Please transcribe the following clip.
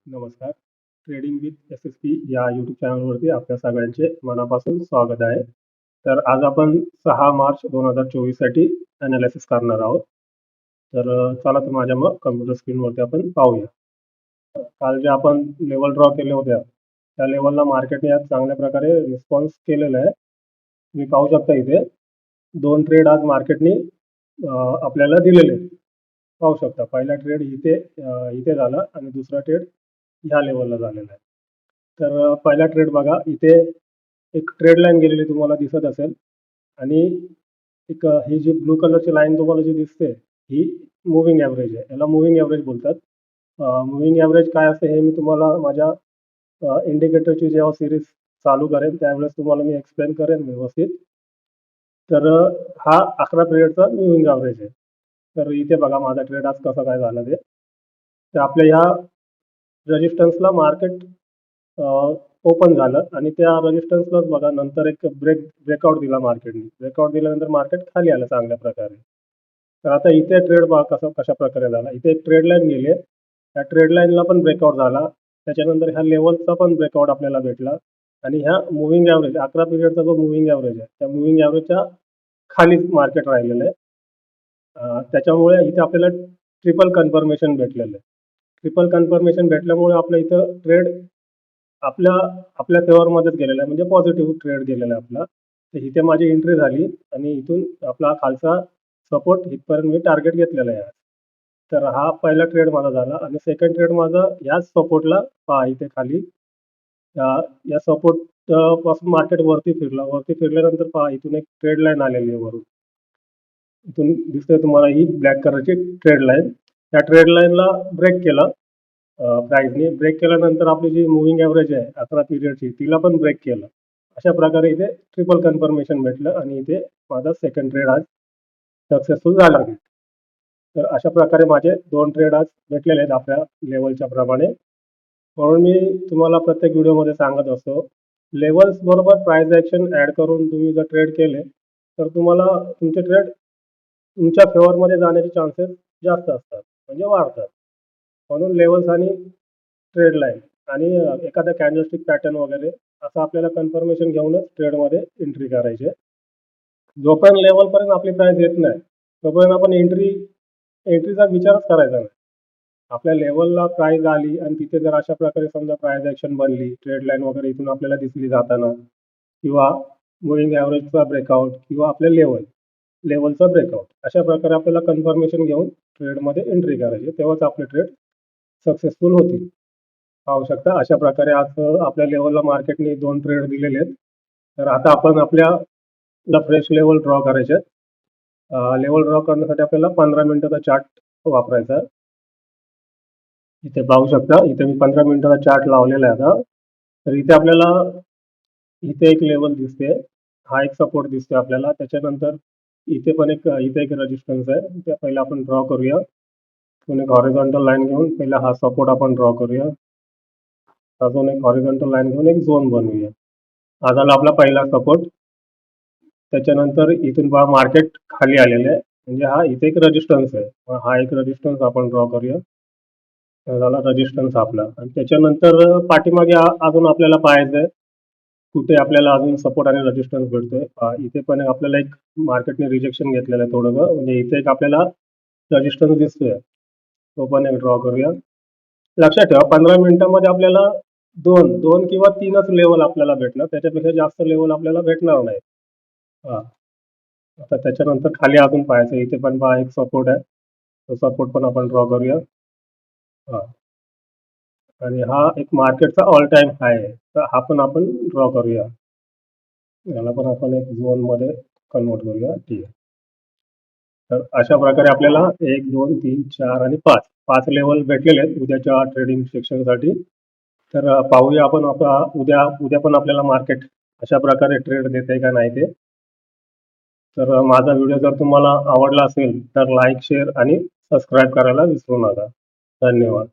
नमस्कार. Trading with S-S-P या YouTube चॅनलवरती आपल्या सगळ्यांचे मनापासून स्वागत आहे. तर आज आपण 6 मार्च 2024 साठी ॲनालिसिस करणार आहोत. तर चला तर माझ्या मग कम्प्युटर स्क्रीनवरती आपण पाहूया. काल जे आपण लेवल ड्रॉ केले होत्या, त्या लेवलला मार्केटने आज चांगल्या प्रकारे रिस्पॉन्स केलेला आहे. तुम्ही पाहू शकता इथे 2 ट्रेड आज मार्केटने आपल्याला दिलेले आहेत. पाहू शकता पहिला ट्रेड इथे झाला आणि दुसरा ट्रेड ह्या लेवलला झालेला आहे. तर पहिला ट्रेड बघा, इथे एक ट्रेड लाईन गेलेली तुम्हाला दिसत असेल आणि एक ही जी ब्लू कलरची लाईन तुम्हाला जी दिसते ही मूव्हिंग ॲव्हरेज आहे. याला मूव्हिंग ॲव्हरेज बोलतात. मूव्हिंग ॲव्हरेज काय असते हे मी तुम्हाला माझ्या इंडिकेटरची जेव्हा सिरीज चालू करेन त्यावेळेस तुम्हाला मी एक्सप्लेन करेन व्यवस्थित. तर हा 11 पिरियडचा मूव्हिंग ॲव्हरेज आहे. तर इथे बघा माझा ट्रेड आज कसा काय झाला ते. तर आपल्या ह्या रेजिस्टन्सला मार्केट ओपन झालं आणि त्या रेजिस्टन्सलाच बघा नंतर एक ब्रेकआउट दिला मार्केटने. ब्रेकआउट दिल्यानंतर मार्केट खाली आलं चांगल्या प्रकारे. तर आता इथे ट्रेड बघा कशा प्रकारे झाला. इथे एक ट्रेड लाईन गेली आहे. त्या ट्रेड लाईनला पण ब्रेकआउट झाला. त्याच्यानंतर ह्या लेवलचा पण ब्रेकआउट आपल्याला भेटला आणि ह्या मूव्हिंग ॲव्हरेज 11 पिरियडचा जो मूव्हिंग ॲव्हरेज आहे त्या मूव्हिंग ॲव्हरेजच्या खाली मार्केट राहिलेलं आहे. त्याच्यामुळे इथे आपल्याला ट्रिपल कन्फर्मेशन भेटलेलं आहे. ट्रिपल कन्फर्मेशन भेटल्यामुळे आपल्या इथं ट्रेड आपल्या फेवरमध्येच गेलेला आहे, म्हणजे पॉझिटिव्ह ट्रेड गेलेला आहे आपला. तर इथे माझी एंट्री झाली आणि इथून आपला खालचा सपोर्ट इथपर्यंत मी टार्गेट घेतलेला आहे. तर हा पहिला ट्रेड माझा झाला आणि सेकंड ट्रेड माझा याच सपोर्टला पहा इथे खाली या सपोर्ट पासून मार्केट वरती फिरल्यानंतर पहा इथून एक ट्रेड लाईन आलेली आहे वरून. इथून दिसतंय तुम्हाला ही ब्लॅक कलरची ट्रेड लाईन. त्या ट्रेड लाईनला ब्रेक केला प्राईसने. ब्रेक केल्यानंतर आपली जी मूव्हिंग ॲव्हरेज आहे 11 पिरियडची तिला पण ब्रेक केलं. अशा प्रकारे इथे ट्रिपल कन्फर्मेशन भेटलं आणि इथे माझा सेकंड ट्रेड आज सक्सेसफुल झाला. तर अशा प्रकारे माझे 2 ट्रेड आज भेटलेले आहेत आपल्या लेवलच्या प्रमाणे. म्हणून मी तुम्हाला प्रत्येक व्हिडिओमध्ये सांगत असतो, लेवल्स बरोबर प्राइस ॲक्शन ॲड करून तुम्ही जर ट्रेड केले तर तुम्हाला तुमचे ट्रेड तुमच्या फेवरमध्ये जाण्याचे चान्सेस जास्त असतात, म्हणजे वाढतात. म्हणून लेवल्स आणि ट्रेड लाईन आणि एखादा कॅन्डलस्टिक पॅटर्न वगैरे असं आपल्याला कन्फर्मेशन घेऊनच ट्रेडमध्ये एंट्री करायची आहे. जोपर्यंत लेवलपर्यंत आपली प्राइस येत नाही तोपर्यंत आपण एंट्रीचा विचारच करायचा नाही. आपल्या लेवलला प्राइस आली आणि तिथे जर अशा प्रकारे समजा प्राइस ॲक्शन बनली, ट्रेड लाईन वगैरे इथून आपल्याला दिसली जाताना किंवा मूव्हिंग ॲव्हरेजचा ब्रेकआउट किंवा आपल्या लेवलचा ब्रेकआउट अशा प्रकारे आपल्याला कन्फर्मेशन घेऊन ट्रेडमध्ये एंट्री करायची, तेव्हाच आपले ट्रेड सक्सेसफुल होतील. पाहू शकता अशा प्रकारे आज आपल्या लेवलला मार्केटने 2 ट्रेड दिलेले आहेत. तर आता आपण आपल्याला फ्रेश लेवल ड्रॉ करायचे आहेत. लेवल ड्रॉ करण्यासाठी आपल्याला 15 मिनिटाचा चार्ट वापरायचा आहे. इथे पाहू शकता इथे मी 15 मिनिटाचा चार्ट लावलेला आहे आता. तर इथे आपल्याला इथे एक लेवल दिसते, हा एक सपोर्ट दिसतोय आपल्याला. त्याच्यानंतर इथे एक रेजिस्टन्स आहे. ते पहिला आपण ड्रॉ करूया. एक हॉरिझॉन्टल लाईन घेऊन पहिला हा सपोर्ट आपण ड्रॉ करूया. अजून एक हॉरिझॉन्टल लाईन घेऊन एक झोन बनवूया. हा झाला आपला पहिला सपोर्ट. त्याच्यानंतर इथून पहा मार्केट खाली आलेलं आहे, म्हणजे हा इथे एक रेजिस्टन्स आहे. हा एक रेजिस्टन्स आपण ड्रॉ करूया. झाला रेजिस्टन्स आपला आणि त्याच्यानंतर पाठीमागे अजून आपल्याला पाहायचं आहे कुठे आपल्याला अजून सपोर्ट आणि रेजिस्टन्स भेटतोय. इथे पण आपल्याला एक मार्केटने रिजेक्शन घेतलेलं आहे थोडंसं, म्हणजे इथे एक आपल्याला रेजिस्टन्स दिसतोय, तो पण एक ड्रॉ करूया. लक्षात ठेवा 15 मिनिटांमध्ये आपल्याला दोन किंवा 3च लेवल आपल्याला भेटणार, त्याच्यापेक्षा जास्त लेवल आपल्याला भेटणार नाही. आता त्याच्यानंतर खाली अजून पाहायचं, इथे पण पहा एक सपोर्ट आहे, तो सपोर्ट पण आपण ड्रॉ करूया. आणि हा एक मार्केटचा ऑल टाइम हाय आहे, तर हा पण आपण ड्रॉ करूया. याला पण आपण एक झोनमध्ये कन्वर्ट करूया. ठीक आहे. तर अशा प्रकारे आपल्याला 1, 2, 3, 4 आणि 5 लेवल भेटलेले आहेत उद्याच्या ट्रेडिंग सेक्शनसाठी. तर पाहूया आपण उद्या पण आपल्याला मार्केट अशा प्रकारे ट्रेड देते का नाही ते. तर माझा व्हिडिओ जर तुम्हाला आवडला असेल तर लाईक, शेअर आणि सबस्क्राईब करायला विसरू नका. धन्यवाद.